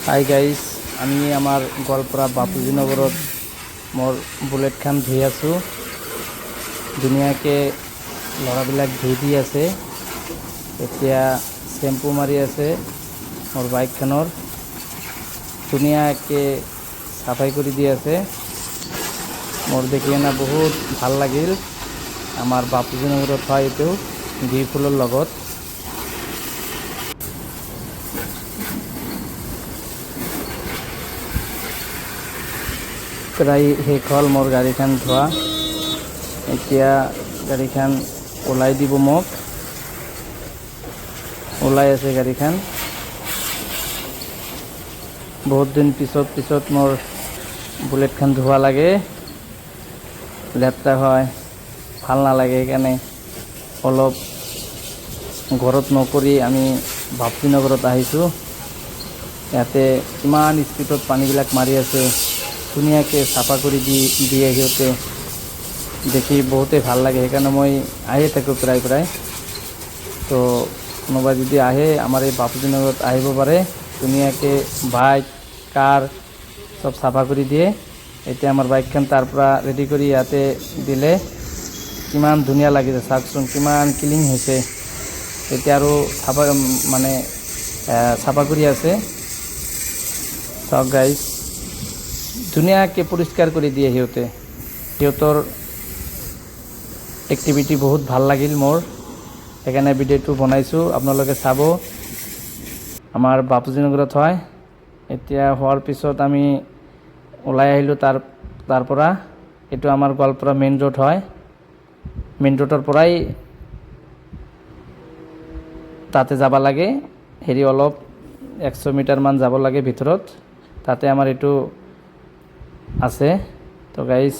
Hi guys, আমি আমাৰ গোৱালপাৰা বাপুজি নগৰত মোৰ বুলেটখন ধুই আছোঁ। ধুনীয়াকৈ ল'ৰাবিলাক ধুই দি আছে। এতিয়া চেম্পু মাৰি আছে মোৰ বাইকখনৰ, ধুনীয়াকৈ চাফাই কৰি দি আছে। মোৰ দেখি কিনে বহুত ভাল লাগিল। আমাৰ বাপুজি নগৰত হয় এইটো, ঘি ফুলৰ লগত। প্ৰায় শেষ হ'ল মোৰ গাড়ীখন ধোৱা। এতিয়া গাড়ীখন ওলাই দিব মোক, ওলাই আছে গাড়ীখন। বহুত দিন পিছত মোৰ বুলেটখন ধোৱা লাগে, লেতেৰা হয়, ভাল নালাগে। সেইকাৰণে অলপ ঘৰত নকৰি আমি বাপুজি নগৰত আহিছোঁ। ইয়াতে কিমান স্পীডত পানীবিলাক মাৰি আছে, ধুনীয়াকৈ চাফা কৰি দিয়ে সিহঁতে। দেখি বহুতেই ভাল লাগে, সেইকাৰণে মই আহিয়ে থাকোঁ প্ৰায়। তো কোনোবাই যদি আহে আমাৰ এই বাপুজি নগৰত আহিব পাৰে। ধুনীয়াকৈ বাইক, কাৰ চব চাফা কৰি দিয়ে। এতিয়া আমাৰ বাইকখন তাৰ পৰা ৰেডি কৰি ইয়াতে দিলে, কিমান ধুনীয়া লাগিছে চাওকচোন, কিমান ক্লিন হৈছে। এতিয়া আৰু চাফা কৰি আছে। চাওক গাইজ, ধুনীয়াকৈ পৰিষ্কাৰ কৰি দিয়ে সিহঁতৰ এক্টিভিটি বহুত ভাল লাগিল মোৰ, সেইকাৰণে ভিডিঅ'টো বনাইছোঁ। আপোনালোকে চাব। আমাৰ বাপুজি নগৰত হয়। এতিয়া হোৱাৰ পিছত আমি ওলাই আহিলোঁ তাৰ পৰা। এইটো আমাৰ গোৱালপাৰা মেইন ৰোড হয়। মেইন ৰোডৰ পৰাই তাতে যাব লাগে, অলপ 100 মিটাৰমান যাব লাগে ভিতৰত। তাতে আমাৰ এইটো আছে। তো গাইজ,